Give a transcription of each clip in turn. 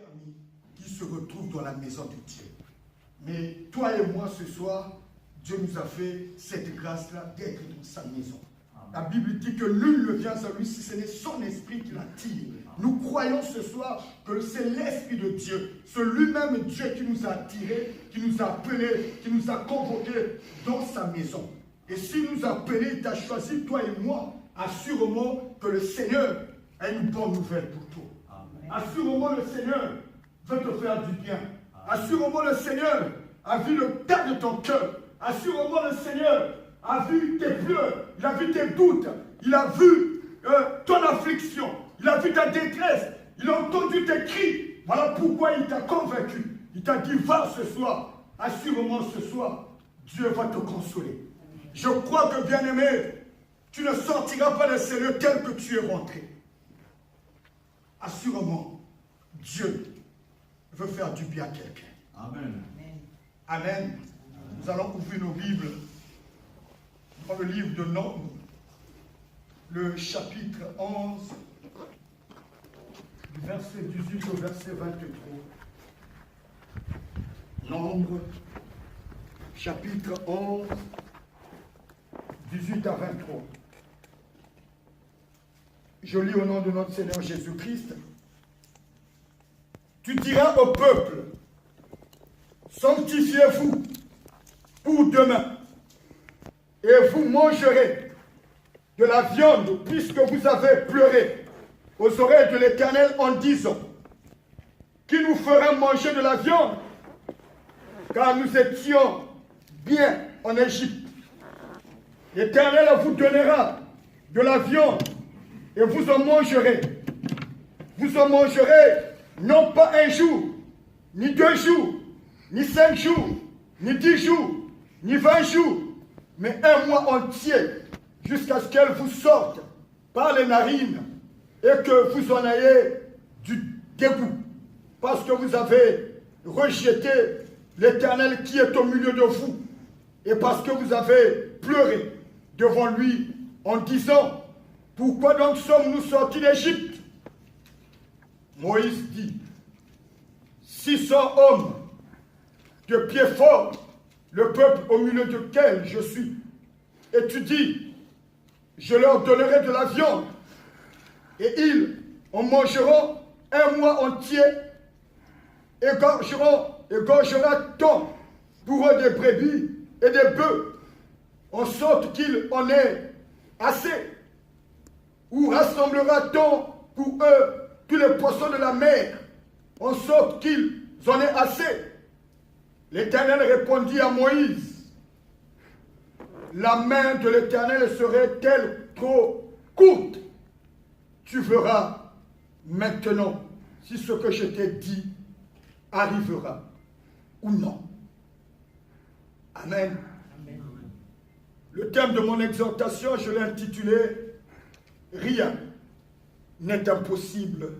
permis qui se retrouvent dans la maison de Dieu. Mais toi et moi, ce soir, Dieu nous a fait cette grâce-là d'être dans sa maison. La Bible dit que nul ne vient à lui si ce n'est son esprit qui l'attire. Nous croyons ce soir que c'est l'Esprit de Dieu, c'est lui-même Dieu qui nous a attirés, qui nous a appelés, qui nous a convoqués dans sa maison. Et s'il nous a appelés, il t'a choisi, toi et moi, assurément que le Seigneur a une bonne nouvelle pour toi. Assurément le Seigneur veut te faire du bien. Assurément le Seigneur a vu le tas de ton cœur. Assurément le Seigneur a vu tes pleurs, il a vu tes doutes, il a vu ton affliction, il a vu ta détresse, il a entendu tes cris. Voilà pourquoi il t'a convaincu. Il t'a dit, va ce soir. Assurément ce soir, Dieu va te consoler. Je crois que, bien-aimé, tu ne sortiras pas le Seigneur tel que tu es rentré. Assurément, Dieu veut faire du bien à quelqu'un. Amen. Amen. Nous allons ouvrir nos Bibles dans le livre de Nombres, le chapitre 11, du verset 18 au verset 23. Nombres, chapitre 11, 18 à 23. Je lis au nom de notre Seigneur Jésus-Christ. Tu diras au peuple, sanctifiez-vous pour demain, et vous mangerez de la viande, puisque vous avez pleuré aux oreilles de l'Éternel en disant, qui nous fera manger de la viande, car nous étions bien en Égypte. L'Éternel vous donnera de la viande, et vous en mangerez. Vous en mangerez non pas un jour, ni 2 jours, ni 5 jours, ni 10 jours, ni 20 jours, mais un mois entier, jusqu'à ce qu'elle vous sorte par les narines et que vous en ayez du dégoût, parce que vous avez rejeté l'Éternel qui est au milieu de vous, et parce que vous avez pleuré devant lui en disant, pourquoi donc sommes-nous sortis d'Égypte? Moïse dit, 600 hommes de pied fort, le peuple au milieu duquel je suis. Et tu dis, je leur donnerai de la viande, et ils en mangeront un mois entier, égorgera-t-on pour eux des brebis et des bœufs, en sorte qu'il en ait assez? Ou rassemblera-t-on pour eux tous les poissons de la mer, en sorte qu'ils en aient assez? L'Éternel répondit à Moïse, la main de l'Éternel serait-elle trop courte? Tu verras maintenant si ce que je t'ai dit arrivera ou non. Amen. Amen. Le thème de mon exhortation, je l'ai intitulé « Rien n'est impossible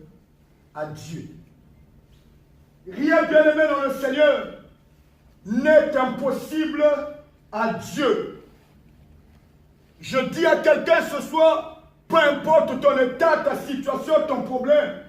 à Dieu ». Rien, bien-aimé dans le Seigneur, n'est impossible à Dieu. Je dis à quelqu'un ce soir, peu importe ton état, ta situation, ton problème,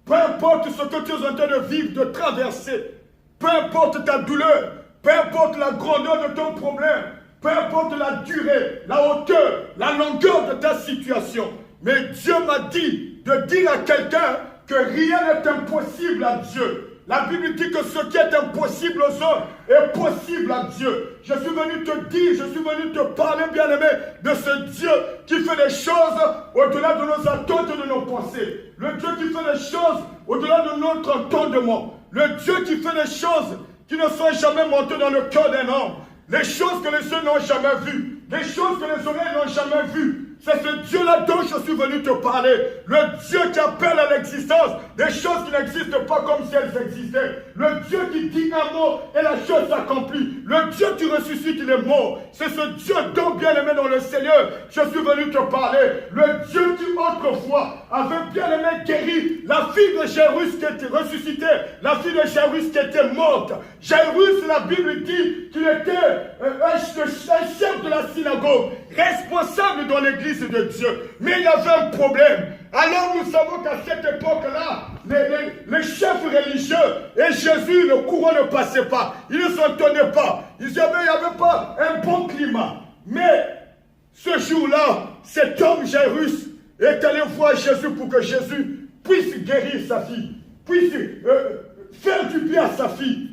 peu importe ce que tu es en train de vivre, de traverser, peu importe ta douleur, peu importe la grandeur de ton problème, peu importe la durée, la hauteur, la longueur de ta situation, mais Dieu m'a dit de dire à quelqu'un que rien n'est impossible à Dieu. La Bible dit que ce qui est impossible aux hommes est possible à Dieu. Je suis venu te dire, je suis venu te parler, bien-aimé, de ce Dieu qui fait des choses au-delà de nos attentes et de nos pensées. Le Dieu qui fait des choses au-delà de notre entendement. Le Dieu qui fait des choses qui ne sont jamais montées dans le cœur d'un homme. Les choses que les yeux n'ont jamais vues. Les choses que les oreilles n'ont jamais vues. C'est ce Dieu-là dont je suis venu te parler. Le Dieu qui appelle à l'existence des choses qui n'existent pas comme si elles existaient. Le Dieu qui dit un mot et la chose s'accomplit. Le Dieu qui ressuscite, il est mort. C'est ce Dieu dont, bien-aimé dans le Seigneur, je suis venu te parler. Le Dieu qui autrefois avait bien-aimé guéri la fille de Jairus qui était ressuscitée. La fille de Jairus qui était morte. Jairus, la Bible dit qu'il était un chef de la synagogue, responsable dans l'église de Dieu. Mais il y avait un problème. Alors nous savons qu'à cette époque-là, les chefs religieux et Jésus, le courant ne passait pas. Ils ne s'entendaient pas. Il n'y avait pas un bon climat. Mais ce jour-là, cet homme Jairus est allé voir Jésus pour que Jésus puisse guérir sa fille, puisse faire du bien à sa fille.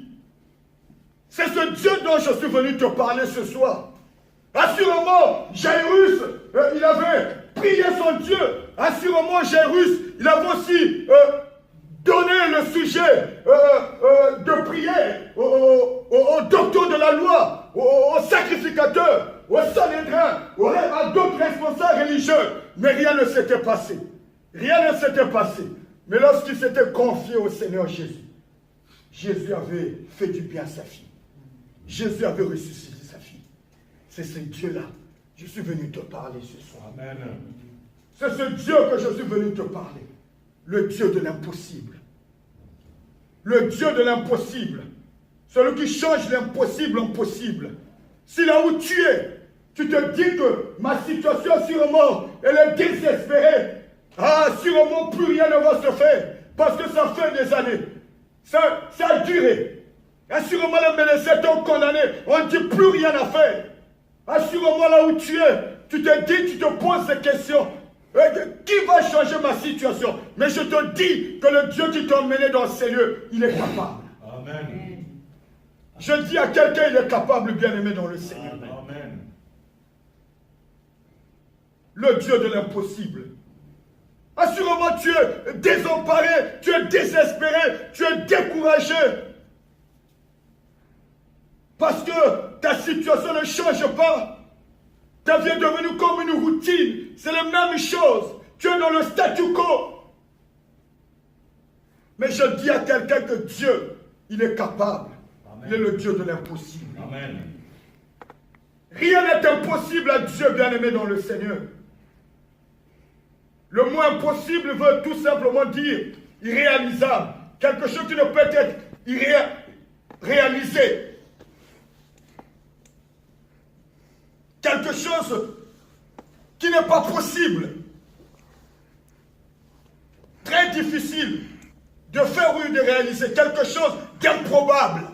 C'est ce Dieu dont je suis venu te parler ce soir. Assurément, Jairus, il avait prié son Dieu. Assurément, Jairus, il avait aussi donné le sujet de prier au docteur de la loi, au sacrificateur, au Sanhédrin, à d'autres responsables religieux. Mais rien ne s'était passé. Rien ne s'était passé. Mais lorsqu'il s'était confié au Seigneur Jésus, Jésus avait fait du bien à sa fille. Jésus avait ressuscité sa fille. C'est ce Dieu-là. Je suis venu te parler ce soir. Amen. C'est ce Dieu que je suis venu te parler. Le Dieu de l'impossible. Le Dieu de l'impossible. Celui qui change l'impossible en possible. Si là où tu es, tu te dis que ma situation, sûrement, elle est désespérée. Ah, sûrement, plus rien ne va se faire. Parce que ça fait des années. Ça a duré. Assurément, les médecins t'ont condamné. On ne dit plus rien à faire. Assurément, là où tu es, tu te dis, tu te poses des questions. Qui va changer ma situation? Mais je te dis que le Dieu qui t'a emmené dans ces lieux, il est capable. Amen. Je dis à quelqu'un, il est capable, bien-aimé dans le Seigneur. Amen. Le Dieu de l'impossible. Assurément, tu es désemparé, tu es désespéré, tu es découragé. Parce que ta situation ne change pas. Ta vie est devenue comme une routine. C'est la même chose. Tu es dans le statu quo. Mais je dis à quelqu'un que Dieu, il est capable. Amen. Il est le Dieu de l'impossible. Amen. Rien n'est impossible à Dieu, bien-aimé dans le Seigneur. Le mot impossible veut tout simplement dire irréalisable. Quelque chose qui ne peut être réalisé. Quelque chose qui n'est pas possible. Très difficile de faire ou de réaliser. Quelque chose d'improbable.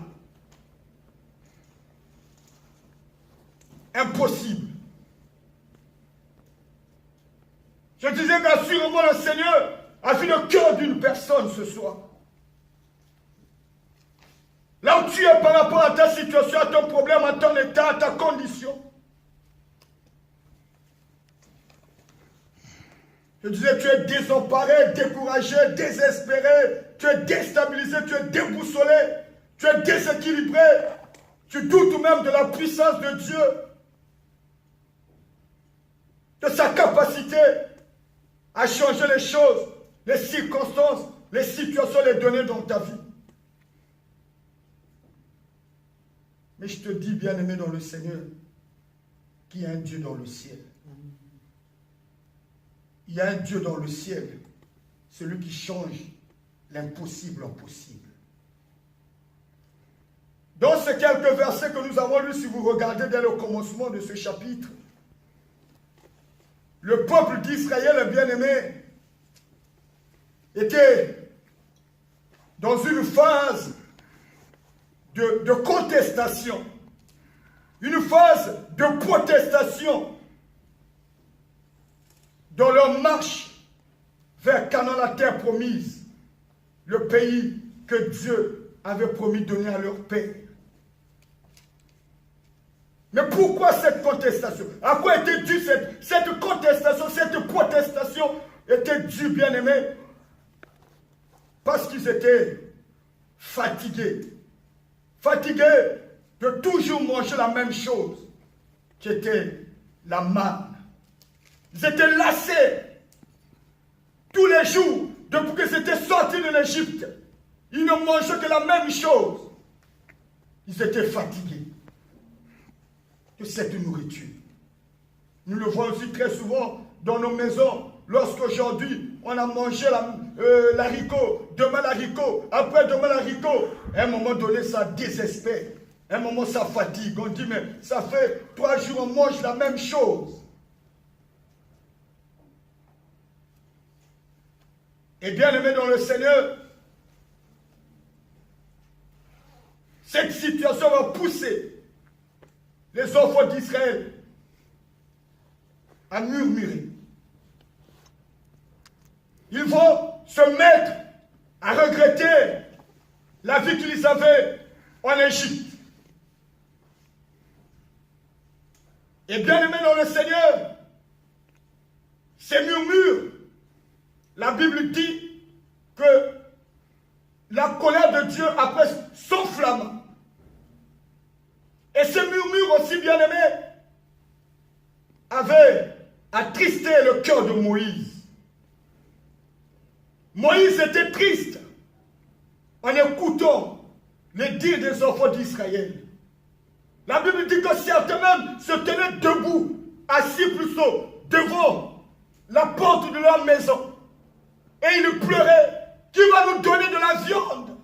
Impossible. Je disais qu'assurément le Seigneur a vu le cœur d'une personne ce soir. Là où tu es par rapport à ta situation, à ton problème, à ton état, à ta condition. Je disais, tu es désemparé, découragé, désespéré, tu es déstabilisé, tu es déboussolé, tu es déséquilibré, tu doutes même de la puissance de Dieu, de sa capacité à changer les choses, les circonstances, les situations, les données dans ta vie. Mais je te dis, bien-aimé dans le Seigneur, qu'il y a un Dieu dans le ciel. Il y a un Dieu dans le ciel, celui qui change l'impossible en possible. Dans ces quelques versets que nous avons lus, si vous regardez dès le commencement de ce chapitre, le peuple d'Israël, bien-aimé, était dans une phase de contestation, une phase de protestation dans leur marche vers Canaan, la terre promise, le pays que Dieu avait promis de donner à leur père. Mais pourquoi cette contestation? À quoi était due cette contestation, cette protestation était due, bien-aimés? Parce qu'ils étaient fatigués. Fatigués de toujours manger la même chose, qui était la manne. Ils étaient lassés tous les jours, depuis qu'ils étaient sortis de l'Égypte. Ils ne mangeaient que la même chose. Ils étaient fatigués de cette nourriture. Nous le voyons aussi très souvent dans nos maisons. Lorsqu'aujourd'hui, on a mangé l'haricot, demain l'haricot, après demain l'haricot, à un moment donné, ça désespère. À un moment, ça fatigue. On dit, mais ça fait 3 jours, on mange la même chose. Et bien aimé dans le Seigneur, cette situation va pousser les enfants d'Israël à murmurer. Ils vont se mettre à regretter la vie qu'ils avaient en Égypte. Et bien aimé dans le Seigneur, ces murmures, la Bible dit que la colère de Dieu après s'enflamme. Et ces murmures aussi bien aimés avaient attristé le cœur de Moïse. Moïse était triste en écoutant les dires des enfants d'Israël. La Bible dit que certains même se tenaient debout, assis plus haut, devant la porte de leur maison. Et ils pleuraient. Qui va nous donner de la viande?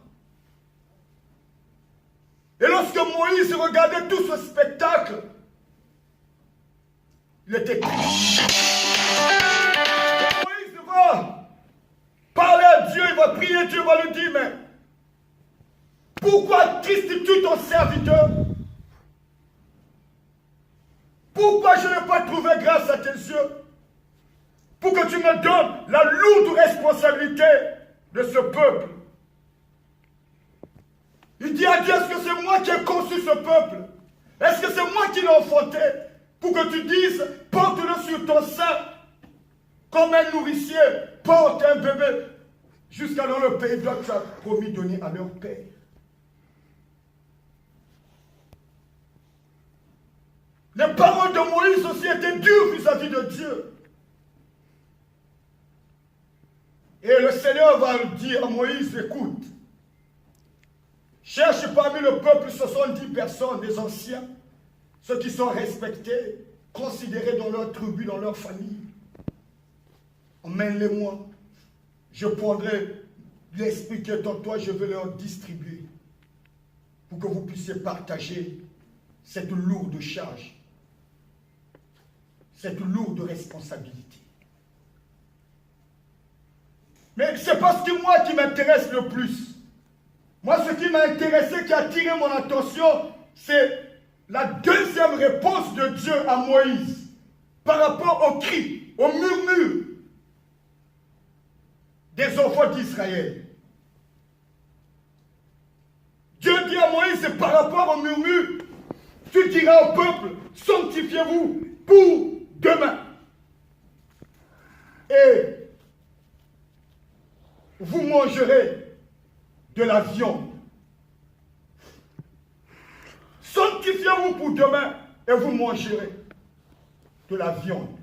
Et lorsque Moïse regardait tout ce spectacle, il était triste. Moïse va parler à Dieu, il va prier, Dieu va lui dire, mais pourquoi tristes-tu ton serviteur? Pourquoi je n'ai pas trouvé grâce à tes yeux pour que tu me donnes la lourde responsabilité de ce peuple? Il dit à Dieu, est-ce que c'est moi qui ai conçu ce peuple? Est-ce que c'est moi qui l'ai enfanté? Pour que tu dises, porte-le sur ton sein, comme un nourricier porte un bébé, jusqu'à dans le pays dont tu as promis donner à leur père. Les paroles de Moïse aussi étaient dures vis-à-vis de Dieu. Et le Seigneur va dire à Moïse, écoute, cherche parmi le peuple 70 personnes, des anciens, ceux qui sont respectés, considérés dans leur tribu, dans leur famille. Emmène-les-moi. Je prendrai l'esprit qui est en toi, je vais leur distribuer pour que vous puissiez partager cette lourde charge, cette lourde responsabilité. Mais ce n'est pas moi qui m'intéresse le plus. Moi, ce qui m'a intéressé, qui a attiré mon attention, c'est la deuxième réponse de Dieu à Moïse par rapport au cri, au murmure des enfants d'Israël. Dieu dit à Moïse, par rapport au murmure, tu diras au peuple, sanctifiez-vous pour demain. Et vous mangerez de la viande. Sanctifiez-vous pour demain et vous mangerez de la viande.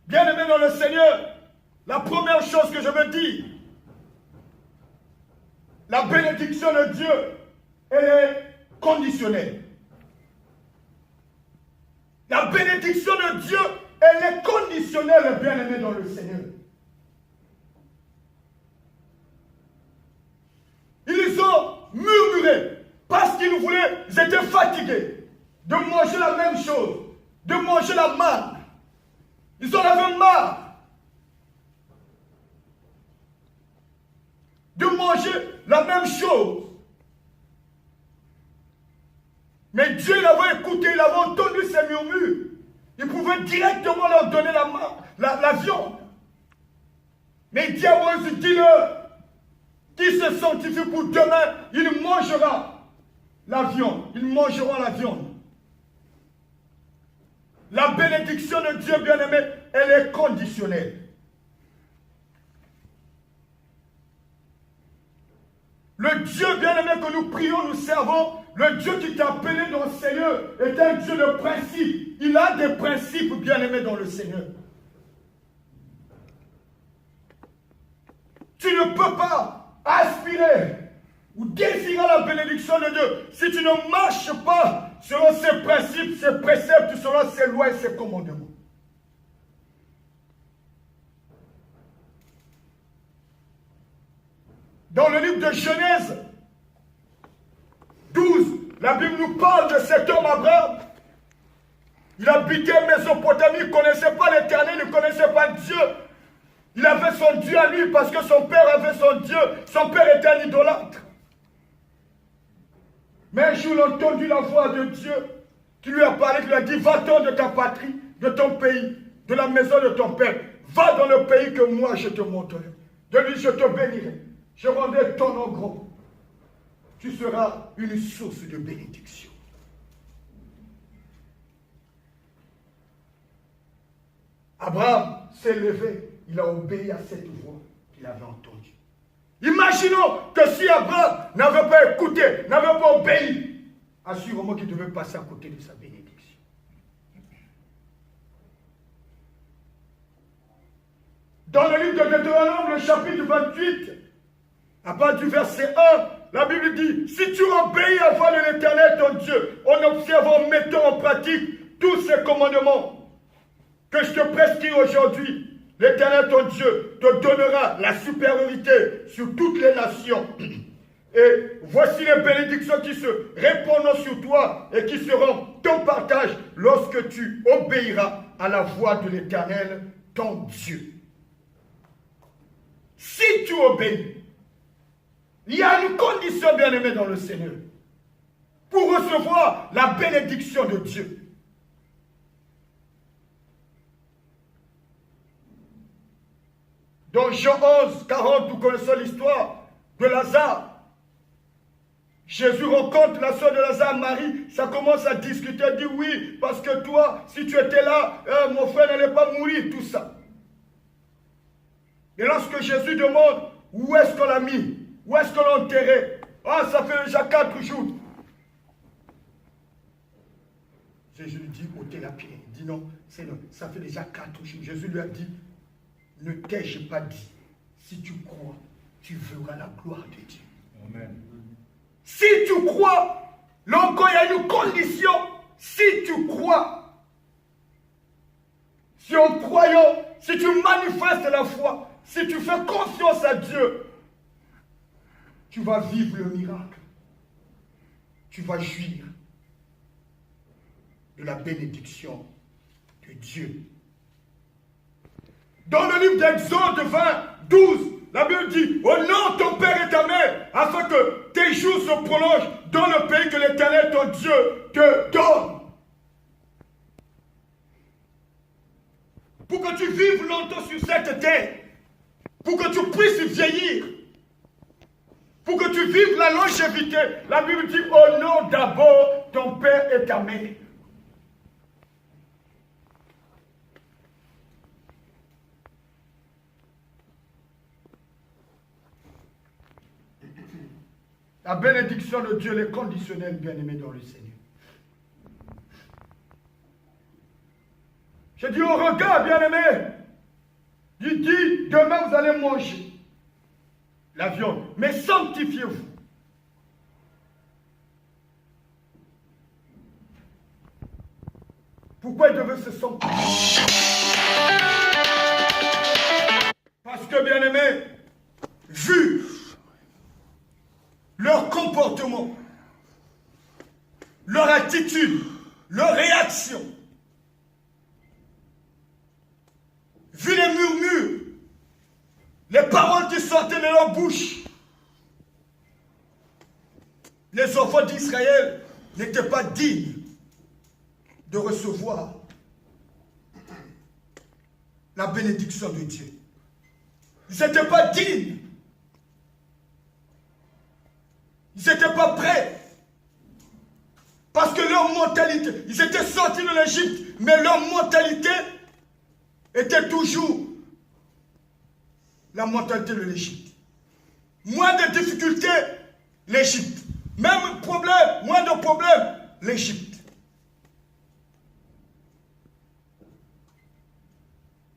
Bien-aimés dans le Seigneur, la première chose que je veux dire, la bénédiction de Dieu, elle est conditionnelle. La bénédiction de Dieu, elle est conditionnelle, bien-aimés dans le Seigneur. Ils ont murmuré parce qu'ils voulaient, ils étaient fatigués de manger la même chose, de manger la manne. Ils en avaient marre de manger la même chose. Mais Dieu l'avait écouté, il avait entendu ces murmures. Il pouvait directement leur donner la viande. Mais il dit à Moïse, dis-leur, qui se sanctifie pour demain, il mangera la viande. Ils mangeront la viande. La bénédiction de Dieu, bien-aimé, elle est conditionnelle. Le Dieu bien-aimé que nous prions, nous servons, le Dieu qui t'a appelé dans le Seigneur est un Dieu de principe. Il a des principes bien-aimés dans le Seigneur. Tu ne peux pas aspirer ou désirer la bénédiction de Dieu si tu ne marches pas selon ses principes, ses préceptes, selon ses lois et ses commandements. Dans le livre de Genèse 12, la Bible nous parle de cet homme Abraham. Il habitait en Mésopotamie, il ne connaissait pas l'Éternel, il ne connaissait pas Dieu. Dieu à lui parce que son père avait son Dieu. Son père était un idolâtre. Mais un jour, il a entendu la voix de Dieu qui lui a parlé, qui lui a dit, va-t'en de ta patrie, de ton pays, de la maison de ton père. Va dans le pays que moi je te montrerai. De lui, je te bénirai. Je rendrai ton nom grand. Tu seras une source de bénédiction. Abraham s'est levé. Il a obéi à cette voix qu'il avait entendue. Imaginons que si Abraham n'avait pas écouté, n'avait pas obéi, assurément qu'il devait passer à côté de sa bénédiction. Dans le livre de Deutéronome, le chapitre 28, à partir du verset 1, la Bible dit, si tu obéis à la voix de l'Éternel ton Dieu, en observant, en mettant en pratique tous ces commandements que je te prescris aujourd'hui, l'Éternel ton Dieu te donnera la supériorité sur toutes les nations. Et voici les bénédictions qui se répandront sur toi et qui seront ton partage lorsque tu obéiras à la voix de l'Éternel ton Dieu. Si tu obéis, il y a une condition, bien-aimée, dans le Seigneur pour recevoir la bénédiction de Dieu. Dans Jean 11, 40, nous connaissons l'histoire de Lazare. Jésus rencontre la soeur de Lazare, Marie. Ça commence à discuter, elle dit oui, parce que toi, si tu étais là, mon frère n'allait pas mourir, tout ça. Et lorsque Jésus demande où est-ce qu'on l'a mis, où est-ce qu'on l'a enterré, ah, ça fait déjà 4 jours. Jésus lui dit, ôtez la pierre. Il dit non, ça fait déjà 4 jours. Jésus lui a dit, ne t'ai-je pas dit, si tu crois, tu verras la gloire de Dieu. Amen. Si tu crois, là encore il y a une condition, si tu crois, si en croyant, si tu manifestes la foi, si tu fais confiance à Dieu, tu vas vivre le miracle. Tu vas jouir de la bénédiction de Dieu. Dans le livre d'Exode 20, 12, la Bible dit, honore ton père et ta mère, afin que tes jours se prolongent dans le pays que l'Éternel, ton Dieu, te donne. Pour que tu vives longtemps sur cette terre, pour que tu puisses vieillir, pour que tu vives la longévité, la Bible dit, honore d'abord ton père et ta mère. La bénédiction de Dieu est conditionnelle, bien-aimé dans le Seigneur. Je dis au regard, bien-aimé, il dit, demain vous allez manger la viande, mais sanctifiez-vous. Pourquoi il devait se sanctifier? Parce que, bien-aimé, vu leur comportement, leur attitude, leur réaction, vu les murmures, les paroles qui sortaient de leur bouche, les enfants d'Israël n'étaient pas dignes de recevoir la bénédiction de Dieu. Ils n'étaient pas dignes. Ils n'étaient pas prêts. Parce que leur mentalité, ils étaient sortis de l'Égypte, mais leur mentalité était toujours la mentalité de l'Égypte. Moins de difficultés, l'Égypte. Même problème, moins de problèmes, l'Égypte.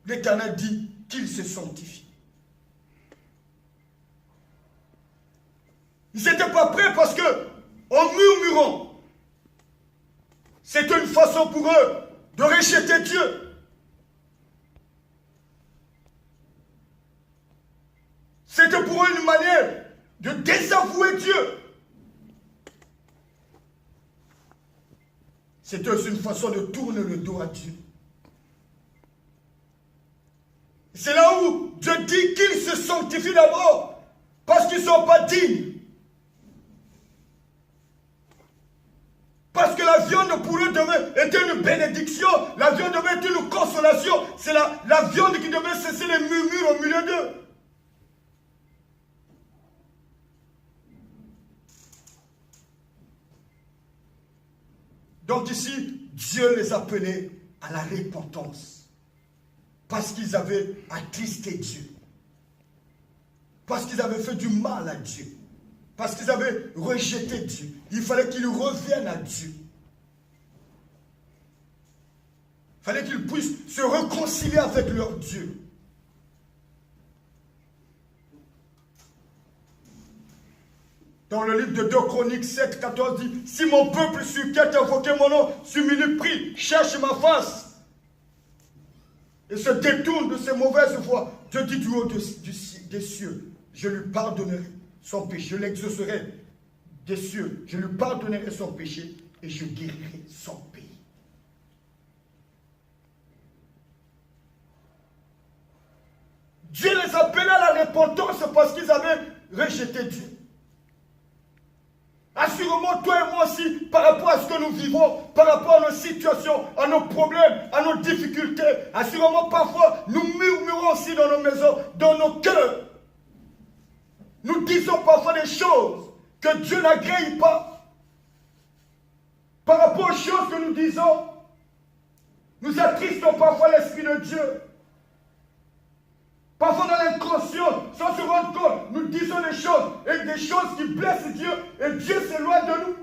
L'Éternel dit qu'il se sanctifie. Ils n'étaient pas prêts parce que, en murmurant, c'était une façon pour eux de rejeter Dieu. C'était pour eux une manière de désavouer Dieu. C'était aussi une façon de tourner le dos à Dieu. C'est là où Dieu dit qu'ils se sanctifient d'abord, parce qu'ils ne sont pas dignes. Parce que la viande pour eux devait être une bénédiction, la viande devait être une consolation. C'est la viande qui devait cesser les murmures au milieu d'eux. Donc ici, Dieu les appelait à la repentance. Parce qu'ils avaient attristé Dieu. Parce qu'ils avaient fait du mal à Dieu. Parce qu'ils avaient rejeté Dieu. Il fallait qu'ils reviennent à Dieu. Il fallait qu'ils puissent se réconcilier avec leur Dieu. Dans le livre de 2 Chroniques 7, 14 dit, « Si mon peuple sur qui a invoqué mon nom, s'humilie, prie, cherche ma face, et se détourne de ses mauvaises voies, Dieu dit du haut des cieux, je lui pardonnerai son péché, je l'exaucerai des cieux, je lui pardonnerai son péché, et je guérirai son pays. » Dieu les appelait à la repentance parce qu'ils avaient rejeté Dieu. Assurément, toi et moi aussi, par rapport à ce que nous vivons, par rapport à nos situations, à nos problèmes, à nos difficultés, assurément, parfois, nous murmurons aussi dans nos maisons, dans nos cœurs. Nous disons parfois des choses que Dieu n'agrée pas. Par rapport aux choses que nous disons, nous attristons parfois l'Esprit de Dieu. Parfois dans l'inconscient, sans se rendre compte, nous disons des choses qui blessent Dieu, et Dieu s'éloigne de nous.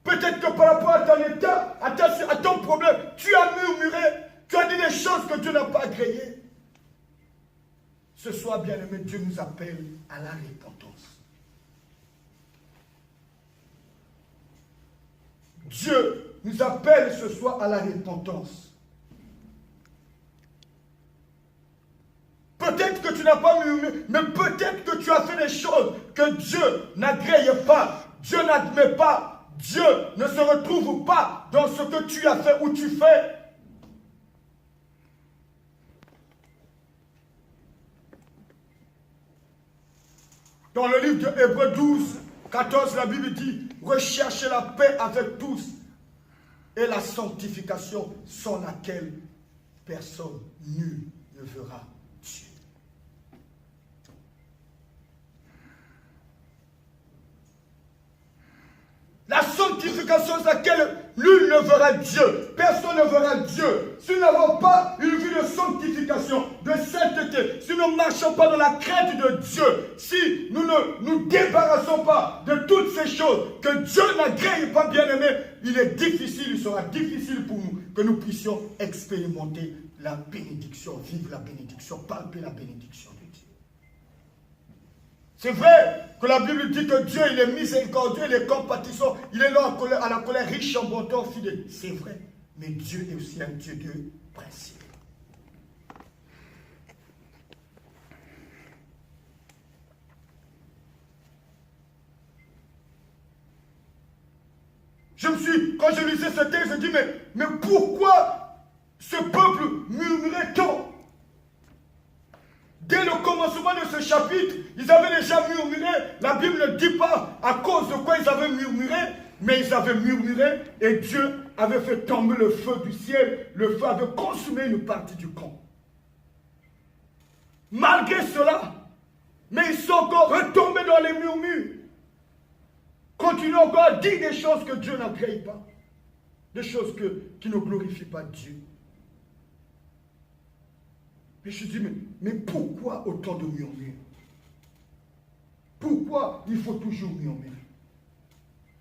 Peut-être que par rapport à ton état, à ton problème, tu as murmuré, tu as dit des choses que Dieu n'a pas agréées. Ce soir, bien-aimé, Dieu nous appelle à la repentance. Dieu nous appelle ce soir à la repentance. Peut-être que tu n'as pas murmuré, mais peut-être que tu as fait des choses que Dieu n'agrée pas, Dieu n'admet pas, Dieu ne se retrouve pas dans ce que tu as fait ou tu fais. Dans le livre de Hébreux 12, 14, la Bible dit, recherchez la paix avec tous et la sanctification sans laquelle personne, nul ne verra Dieu. La sanctification sans laquelle nul ne verra Dieu. Personne ne verra Dieu. Si nous n'avons pas une vie de sanctification, de sainteté, si nous ne marchons pas dans la crainte de Dieu, si nous ne nous débarrassons pas de toutes ces choses que Dieu n'agrée pas, bien-aimé, il sera difficile pour nous que nous puissions expérimenter la bénédiction, vivre la bénédiction, palper la bénédiction de Dieu. C'est vrai que la Bible dit que Dieu, il est miséricordieux, il est compatissant, il est là à la colère, riche en bonté, fidèle. C'est vrai, mais Dieu est aussi un Dieu de principe. Quand je lisais ce texte, je dis, mais pourquoi ce peuple murmurait tant? Dès le commencement de ce chapitre, ils avaient déjà murmuré. La Bible ne dit pas à cause de quoi ils avaient murmuré, mais ils avaient murmuré et Dieu avait fait tomber le feu du ciel. Le feu avait consumé une partie du camp. Malgré cela, mais ils sont encore retombés dans les murmures. Continuent encore à dire des choses que Dieu n'agrée pas. Des choses qui ne glorifient pas Dieu. Et je dis, mais pourquoi autant de murmures? Pourquoi il faut toujours murmurer?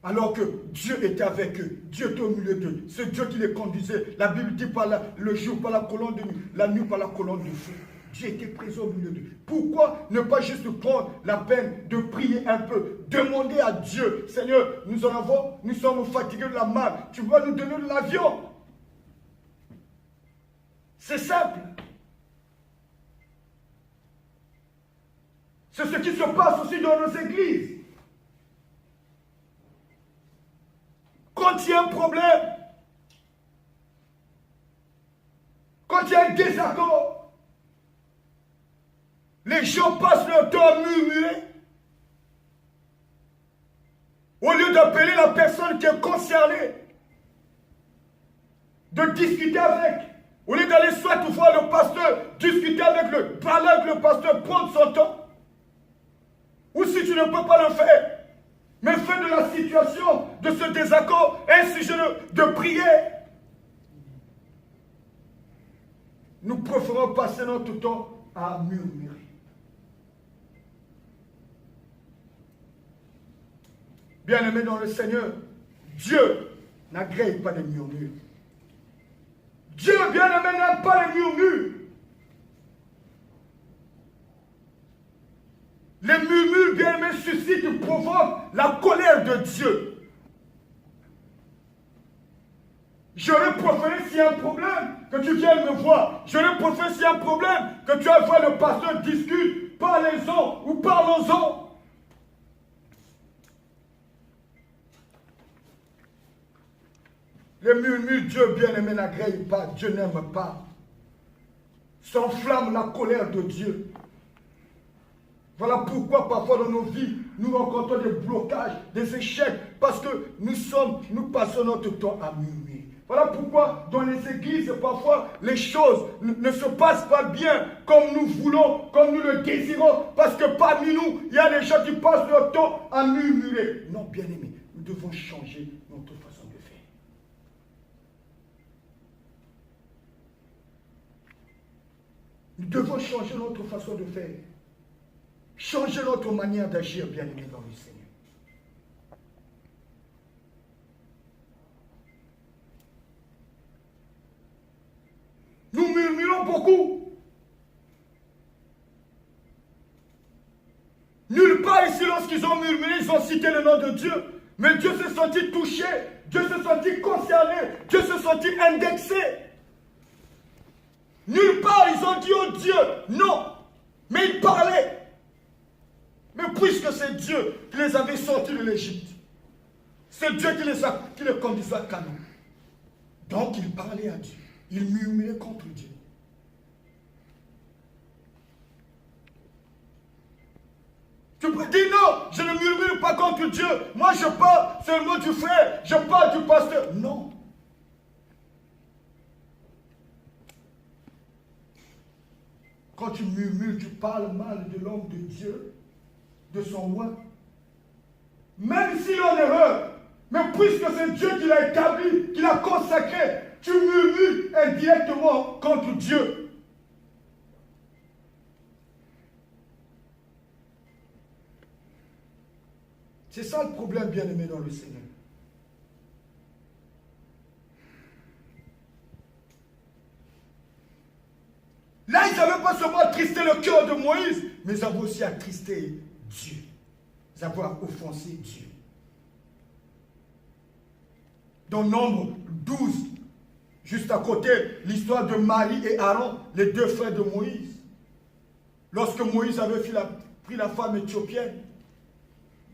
Alors que Dieu était avec eux, Dieu était au milieu d'eux, c'est Dieu qui les conduisait. La Bible dit par le jour par la colonne de nuit, la nuit par la colonne de feu. Dieu était présent au milieu d'eux. Pourquoi ne pas juste prendre la peine de prier un peu, demander à Dieu, Seigneur, nous sommes fatigués de la malle, tu vas nous donner de l'avion. C'est simple. C'est ce qui se passe aussi dans nos églises. Quand il y a un problème, quand il y a un désaccord, les gens passent leur temps à murmurer. Au lieu d'appeler la personne qui est concernée, de discuter avec, au lieu d'aller soit voir le pasteur, discuter avec le, parler avec le pasteur, prendre son temps. Ou si tu ne peux pas le faire, mais fais de la situation, de ce désaccord, un sujet de prière. Nous préférons passer notre temps à murmurer. Bien-aimés dans le Seigneur, Dieu n'agrée pas les murmures. Dieu, bien-aimé, n'aime pas les murmures. Les murmures, bien-aimés, suscitent, provoquent la colère de Dieu. J'aurais préféré, s'il y a un problème, que tu viennes me voir. J'aurais préféré, s'il y a un problème, que tu ailles voir le pasteur, discute, parlez-en ou parlons-en. Les murmures, Dieu bien-aimé n'agrée pas, Dieu n'aime pas. S'enflamme la colère de Dieu. Voilà pourquoi parfois dans nos vies, nous rencontrons des blocages, des échecs, parce que nous passons notre temps à murmurer. Voilà pourquoi dans les églises, parfois, les choses ne se passent pas bien comme nous voulons, comme nous le désirons, parce que parmi nous, il y a des gens qui passent leur temps à murmurer. Non, bien-aimés, nous devons changer notre façon de faire. Nous devons changer notre façon de faire. Changer notre manière d'agir, bien-aimés dans le Seigneur. Nous murmurons beaucoup. Nulle part ici, lorsqu'ils ont murmuré, ils ont cité le nom de Dieu. Mais Dieu s'est senti touché, Dieu s'est senti concerné, Dieu s'est senti indexé. Nulle part, ils ont dit oh Dieu, non. Mais ils parlaient. Mais puisque c'est Dieu qui les avait sortis de l'Égypte, c'est Dieu qui les conduisait à Canaan. Donc ils parlaient à Dieu. Ils murmuraient contre Dieu. Tu peux dire non, je ne murmure pas contre Dieu. Moi je parle seulement du frère, je parle du pasteur. Non. Quand tu murmures, tu parles mal de l'homme de Dieu, de son roi. Même s'il est en erreur, mais puisque c'est Dieu qui l'a établi, qui l'a consacré, tu murmures indirectement contre Dieu. C'est ça le problème, bien-aimé dans le Seigneur. Là, ils n'avaient pas seulement attristé le cœur de Moïse, mais ils avaient aussi attristé Dieu. Ils avaient offensé Dieu. Dans Nombre 12, juste à côté, l'histoire de Marie et Aaron, les deux frères de Moïse. Lorsque Moïse avait pris la femme éthiopienne,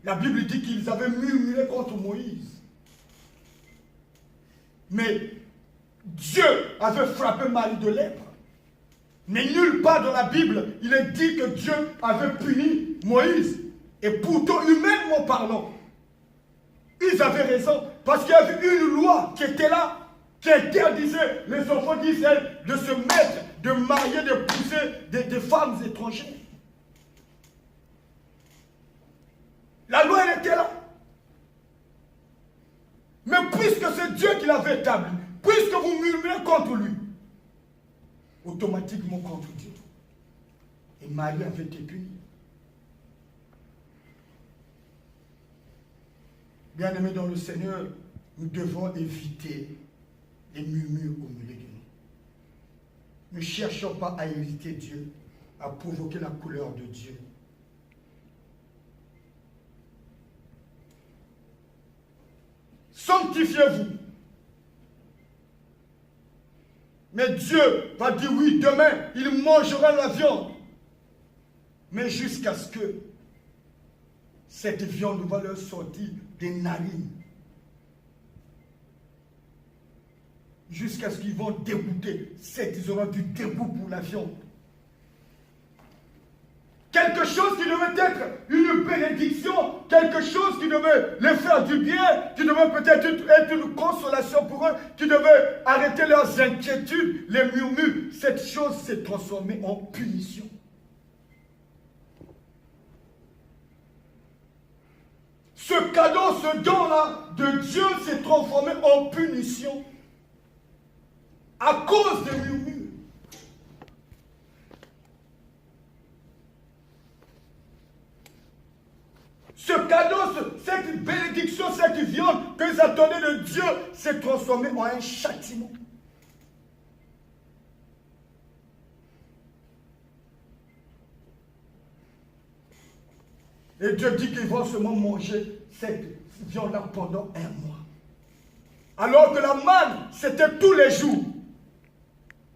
la Bible dit qu'ils avaient murmuré contre Moïse. Mais Dieu avait frappé Marie de lèpre. Mais nulle part dans la Bible, il est dit que Dieu avait puni Moïse. Et pourtant, humainement parlant, ils avaient raison. Parce qu'il y avait une loi qui était là, qui interdisait les enfants d'Israël de se mettre, de marier, d'épouser des femmes étrangères. La loi, elle était là. Mais puisque c'est Dieu qui l'avait établi, puisque vous murmurez contre lui, automatiquement contre Dieu. Et Marie avait été punie. Bien-aimés dans le Seigneur, nous devons éviter les murmures au milieu de nous. Ne cherchons pas à irriter Dieu, à provoquer la colère de Dieu. Sanctifiez-vous. Mais Dieu va dire oui, demain, il mangera la viande. Mais jusqu'à ce que cette viande va leur sortir des narines. jusqu'à ce qu'ils vont dégoûter. Ils auront du dégoût pour la viande. Quelque chose qui devait être une bénédiction, quelque chose qui devait les faire du bien, qui devait peut-être être une consolation pour eux, qui devait arrêter leurs inquiétudes, les murmures. Cette chose s'est transformée en punition. Ce cadeau, ce don-là de Dieu s'est transformé en punition à cause des murmures. Ce cadeau, cette bénédiction, cette viande que ils attendaient de Dieu s'est transformée en un châtiment. Et Dieu dit qu'ils vont seulement manger cette viande-là pendant un mois. Alors que la manne, c'était tous les jours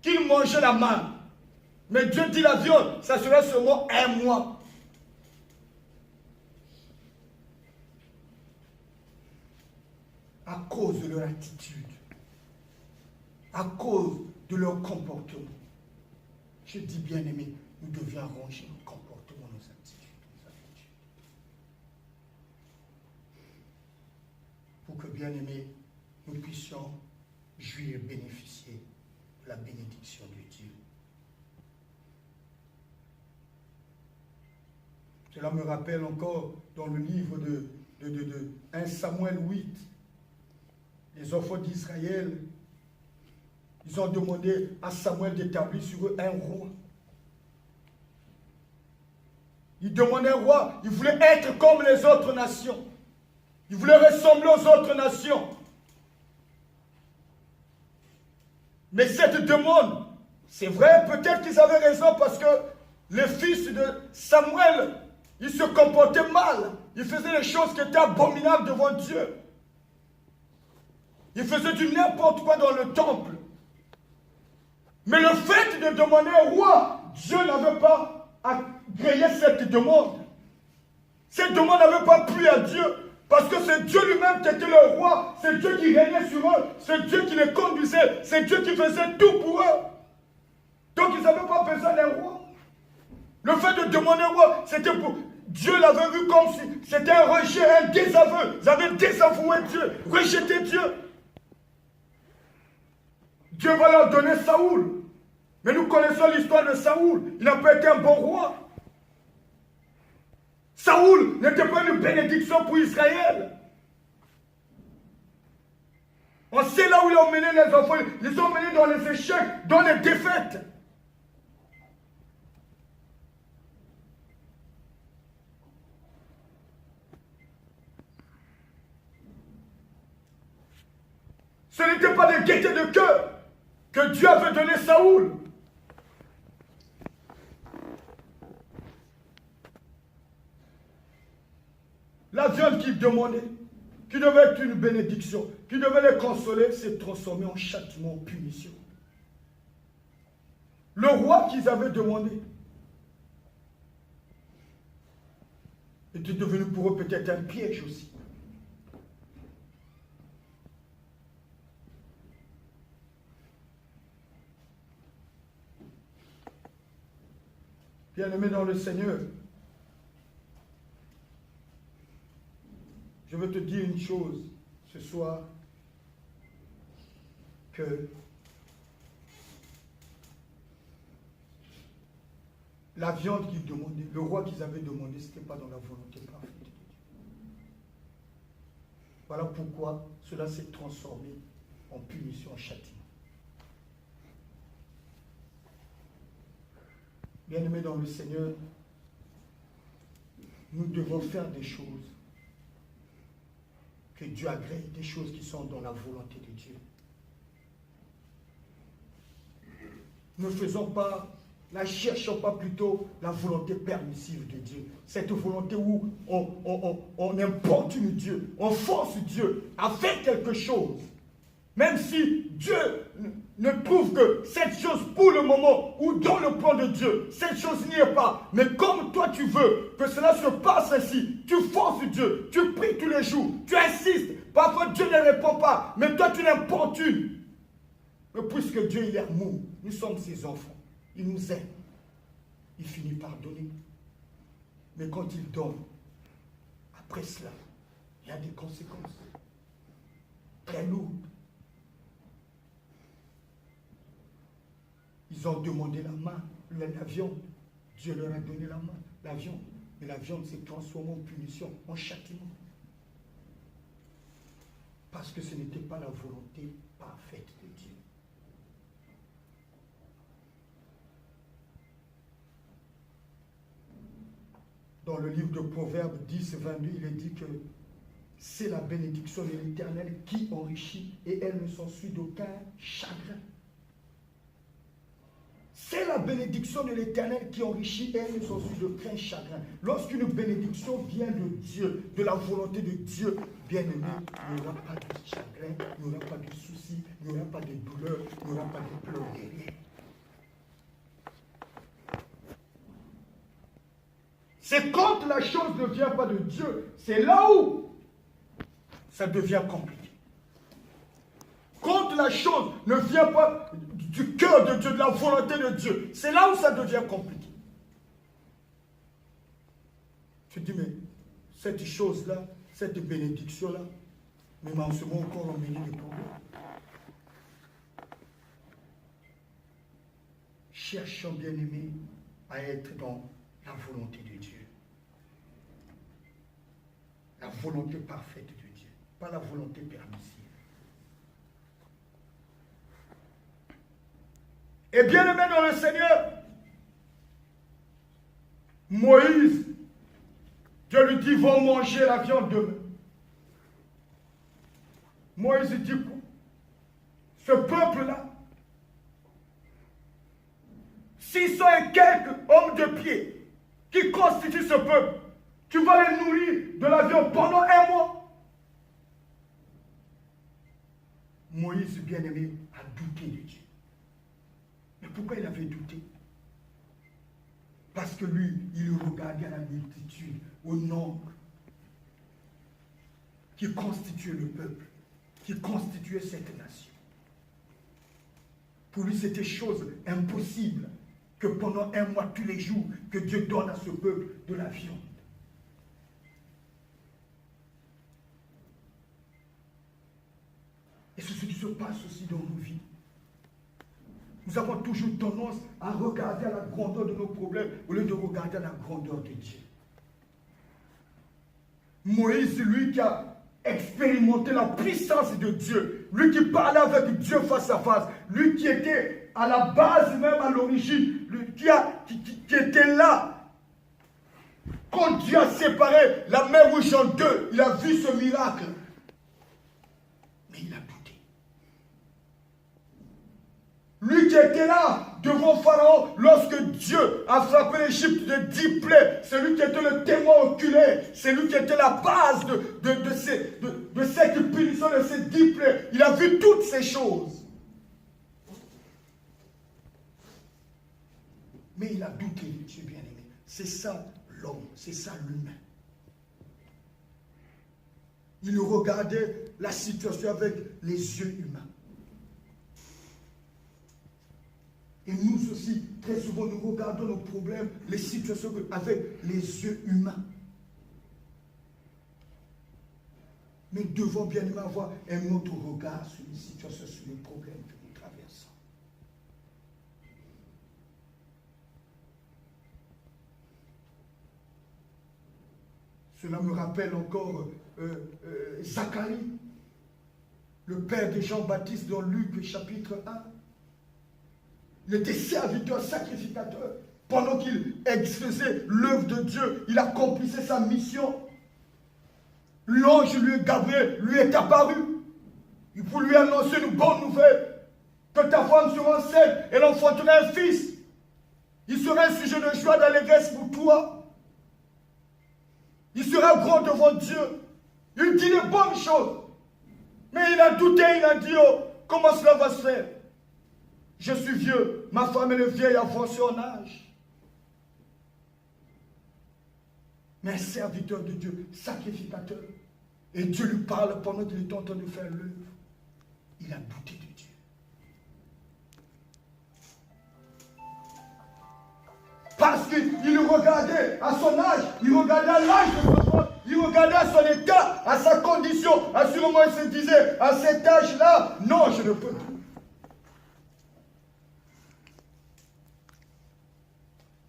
qu'ils mangeaient la manne. Mais Dieu dit la viande, ça serait seulement un mois. À cause de leur attitude, à cause de leur comportement. Je dis bien aimé, nous devions arranger nos comportements, nos attitudes, pour que bien aimé, nous puissions jouir et bénéficier de la bénédiction de Dieu. Cela me rappelle encore dans le livre de 1 Samuel 8. Les enfants d'Israël, ils ont demandé à Samuel d'établir sur eux un roi. Ils demandaient un roi, ils voulaient être comme les autres nations. Ils voulaient ressembler aux autres nations. Mais cette demande, c'est vrai, peut-être qu'ils avaient raison parce que les fils de Samuel, ils se comportaient mal. Ils faisaient des choses qui étaient abominables devant Dieu. Ils faisaient du n'importe quoi dans le temple. Mais le fait de demander au roi, Dieu n'avait pas agréé cette demande. Cette demande n'avait pas plu à Dieu. Parce que c'est Dieu lui-même qui était le roi. C'est Dieu qui régnait sur eux. C'est Dieu qui les conduisait. C'est Dieu qui faisait tout pour eux. Donc ils n'avaient pas besoin d'un roi. Le fait de demander un roi, c'était pour... Dieu l'avait vu comme si c'était un rejet, un désaveu. Ils avaient désavoué Dieu, rejeté Dieu. Dieu va leur donner Saoul. Mais nous connaissons l'histoire de Saoul. Il n'a pas été un bon roi. Saoul n'était pas une bénédiction pour Israël. On sait là où ils ont mené les enfants. Ils sont menés dans les échecs, dans les défaites. Ce n'était pas des gaietés de cœur que Dieu avait donné Saoul. La viande qu'il demandait, qui devait être une bénédiction, qui devait les consoler, s'est transformée en châtiment, en punition. Le roi qu'ils avaient demandé était devenu pour eux peut-être un piège aussi. Bien-aimés dans le Seigneur, je veux te dire une chose ce soir, que la viande qu'ils demandaient, le roi qu'ils avaient demandé, ce n'était pas dans la volonté parfaite de Dieu. Voilà pourquoi cela s'est transformé en punition, en châtiment. Bien-aimés dans le Seigneur, nous devons faire des choses que Dieu agrée, des choses qui sont dans la volonté de Dieu. Ne faisons pas, ne cherchons pas plutôt la volonté permissive de Dieu. Cette volonté où on importune Dieu, on force Dieu à faire quelque chose. Même si Dieu ne trouve que cette chose pour le moment ou dans le plan de Dieu, cette chose n'y est pas. Mais comme toi tu veux que cela se passe ainsi, tu forces Dieu, tu pries tous les jours, tu insistes. Parfois Dieu ne répond pas, mais toi tu l'importunes. Mais puisque Dieu il est amour, nous sommes ses enfants. Il nous aime. Il finit par donner. Mais quand il donne, après cela, il y a des conséquences très lourdes. Ils ont demandé la main, la viande. Dieu leur a donné la main, la viande. Mais la viande s'est transformée en punition, en châtiment. Parce que ce n'était pas la volonté parfaite de Dieu. Dans le livre de Proverbes 10, 22, il est dit que c'est la bénédiction de l'Éternel qui enrichit et elle ne s'ensuit d'aucun chagrin. C'est la bénédiction de l'Éternel qui enrichit et elle ne s'ensuit d'aucun chagrin. Lorsqu'une bénédiction vient de Dieu, de la volonté de Dieu, bien-aimé, il n'y aura pas de chagrin, il n'y aura pas de soucis, il n'y aura pas de douleur, il n'y aura pas de pleurs derrière. C'est quand la chose ne vient pas de Dieu, c'est là où ça devient compliqué. Quand la chose ne vient pas du cœur de Dieu, de la volonté de Dieu, c'est là où ça devient compliqué. Tu dis, mais cette chose-là, cette bénédiction-là, même en ce moment encore au milieu du problème. Cherchons, bien-aimés, à être dans la volonté de Dieu. La volonté parfaite de Dieu, pas la volonté permissive. Et bien aimé dans le Seigneur, Moïse, Dieu lui dit, va manger la viande demain. Moïse dit, ce peuple-là, 600 et quelques hommes de pied qui constituent ce peuple, tu vas les nourrir de la viande pendant 1 mois. Moïse, bien-aimé, a douté de Dieu. Mais pourquoi il avait douté? Parce que lui, il regardait à la multitude, au nombre, qui constituait le peuple, qui constituait cette nation. Pour lui, c'était chose impossible que pendant 1 mois, tous les jours, que Dieu donne à ce peuple de la viande. Et c'est ce qui se passe aussi dans nos vies. Nous avons toujours tendance à regarder à la grandeur de nos problèmes au lieu de regarder à la grandeur de Dieu. Moïse, lui qui a expérimenté la puissance de Dieu, lui qui parlait avec Dieu face à face, lui qui était à la base même à l'origine, lui qui était là. Quand Dieu a séparé la mer Rouge en deux, il a vu ce miracle. Mais il a douté. Lui qui était là devant Pharaon lorsque Dieu a frappé l'Égypte de 10 plaies, c'est lui qui était le témoin oculaire, c'est lui qui était la base de cette punition, de ces 10 plaies. Il a vu toutes ces choses. Mais il a douté de Dieu bien-aimé. C'est ça l'homme, c'est ça l'humain. Il regardait la situation avec les yeux humains. Et nous aussi, très souvent, nous regardons nos problèmes, les situations avec les yeux humains. Mais nous devons bien aimer avoir un autre regard sur les situations, sur les problèmes que nous traversons. Cela me rappelle encore Zacharie, le père de Jean-Baptiste dans Luc chapitre 1. Il était serviteur, sacrificateur. Pendant qu'il faisait l'œuvre de Dieu, il accomplissait sa mission. L'ange Gabriel lui est apparu. Pour lui annoncer une bonne nouvelle. Que ta femme sera enceinte, elle enfantera un fils. Il sera un sujet de joie, d'allégresse pour toi. Il sera grand devant Dieu. Il dit les bonnes choses. Mais il a douté, il a dit, oh, comment cela va se faire? Je suis vieux, ma femme est vieille, avancée en âge. Mais un serviteur de Dieu, sacrificateur. Et Dieu lui parle pendant qu'il est en train de faire l'œuvre. Il a douté de Dieu. Parce qu'il regardait à son âge, il regardait à l'âge de son frère, il regardait à son état, à sa condition. Assurément, il se disait, à cet âge-là, non, je ne peux plus.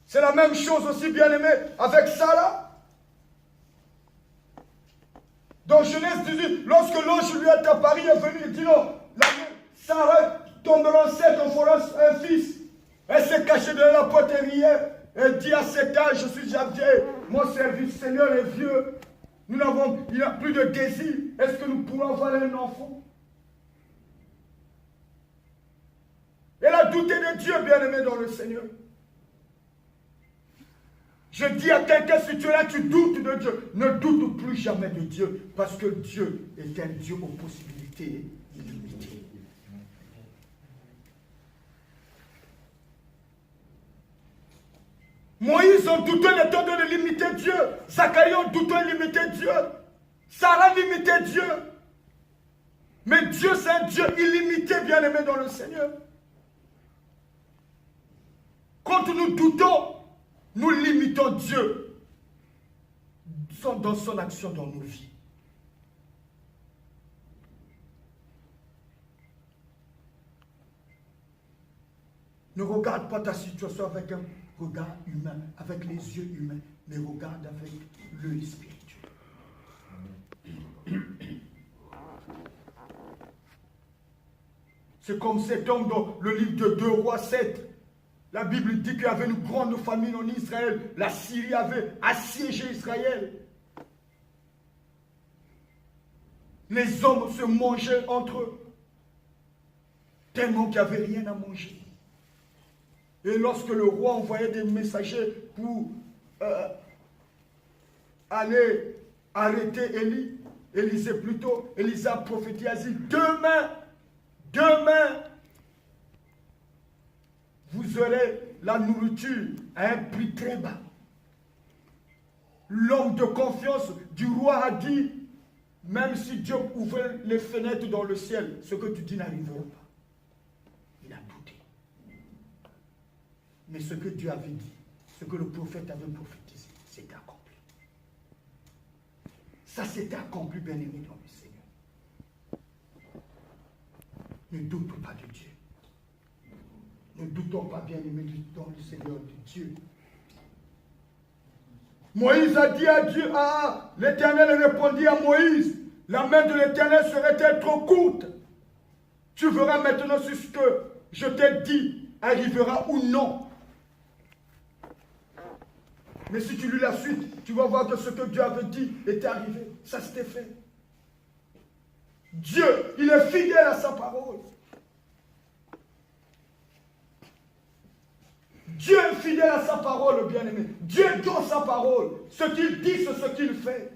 C'est la même chose aussi, bien-aimé, avec Sarah. Dans Genèse 18, lorsque l'ange lui est apparu, il est venu, il dit non, Sarah tombe enceinte, on fera un fils. Elle s'est cachée dans la poterie. Elle dit à cet âge, je suis déjà vieille, mon service Seigneur est vieux. Il n'y a plus de désir. Est-ce que nous pourrons avoir un enfant? Elle a douté de Dieu, bien-aimé dans le Seigneur. Je dis à quelqu'un, si tu es là, tu doutes de Dieu. Ne doute plus jamais de Dieu, parce que Dieu est un Dieu aux possibilités illimitées. Moïse en doutant le temps de limiter Dieu. Zacharie en doutant limiter Dieu. Sarah limitait Dieu. Mais Dieu, c'est un Dieu illimité, bien-aimé dans le Seigneur. Quand nous doutons, nous limitons Dieu dans son action dans nos vies. Ne regarde pas ta situation avec un regard humain, avec les yeux humains, mais regarde avec l'œil spirituel. C'est comme cet homme dans le livre de 2 Rois 7. La Bible dit qu'il y avait une grande famine en Israël. La Syrie avait assiégé Israël. Les hommes se mangeaient entre eux, tellement qu'il n'y avait rien à manger. Et lorsque le roi envoyait des messagers pour aller arrêter Élisée plutôt, Élisée a prophétisé, a dit, demain, vous aurez la nourriture à un prix très bas. L'homme de confiance du roi a dit, même si Dieu ouvrait les fenêtres dans le ciel, ce que tu dis n'arrivera pas. Il a douté. Mais ce que Dieu avait dit, ce que le prophète avait prophétisé, c'était accompli. Ça s'était accompli, bien-aimé dans le Seigneur. Ne doute pas de Dieu. Ne doutons pas, bien-aimé, dans le Seigneur de Dieu. Moïse a dit à Dieu, l'Éternel répondit à Moïse, la main de l'Éternel serait-elle trop courte? Tu verras maintenant si ce que je t'ai dit arrivera ou non. Mais si tu lis la suite, tu vas voir que ce que Dieu avait dit était arrivé. Ça s'était fait. Dieu, il est fidèle à sa parole. Dieu est fidèle à sa parole, bien-aimé. Dieu est dans sa parole. Ce qu'il dit, c'est ce qu'il fait.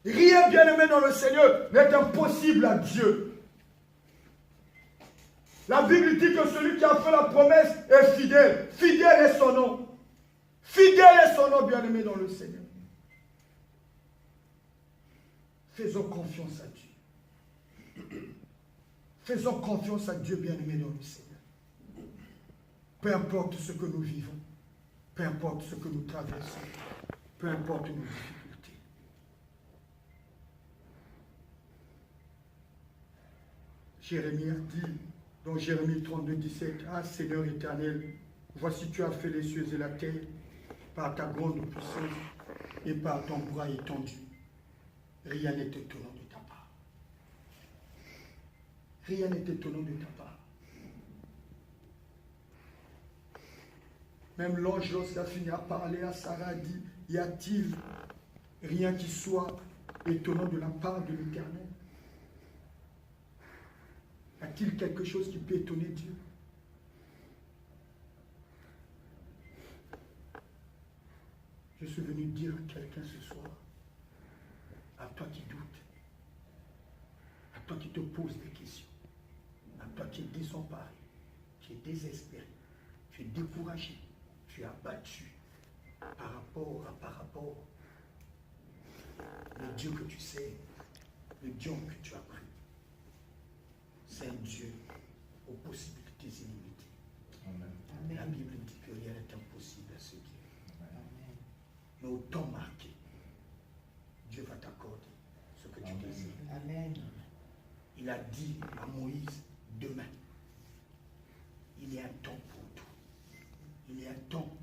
Rien, bien-aimé, dans le Seigneur n'est impossible à Dieu. La Bible dit que celui qui a fait la promesse est fidèle. Fidèle est son nom. Fidèle est son nom, bien-aimé, dans le Seigneur. Faisons confiance à Dieu. Faisons confiance à Dieu, bien-aimé, dans le Seigneur. Peu importe ce que nous vivons, peu importe ce que nous traversons, peu importe nos difficultés. Jérémie a dit, dans Jérémie 32, 17, « Ah, Seigneur éternel, voici tu as fait les cieux et la terre par ta grande puissance et par ton bras étendu. Rien n'est étonnant de ta part. » Rien n'est étonnant de ta part. Même l'ange, lorsqu'il a fini à parler à Sarah, a dit, y a-t-il rien qui soit étonnant de la part de l'Éternel? Y a-t-il quelque chose qui peut étonner Dieu? Je suis venu dire à quelqu'un ce soir, à toi qui doutes, à toi qui te poses des questions, à toi qui es désemparé, tu es désespéré, tu es découragé, tu es abattu par rapport. Le Dieu que tu sais, le Dieu que tu as pris, c'est un Dieu aux possibilités illimitées. La Bible dit que rien n'est impossible à ceux qui aiment. Mais au temps marqué, Dieu va t'accorder ce que tu désires. Amen. Il a dit à Moïse, demain, il y a un temps pour tout. Il y a un temps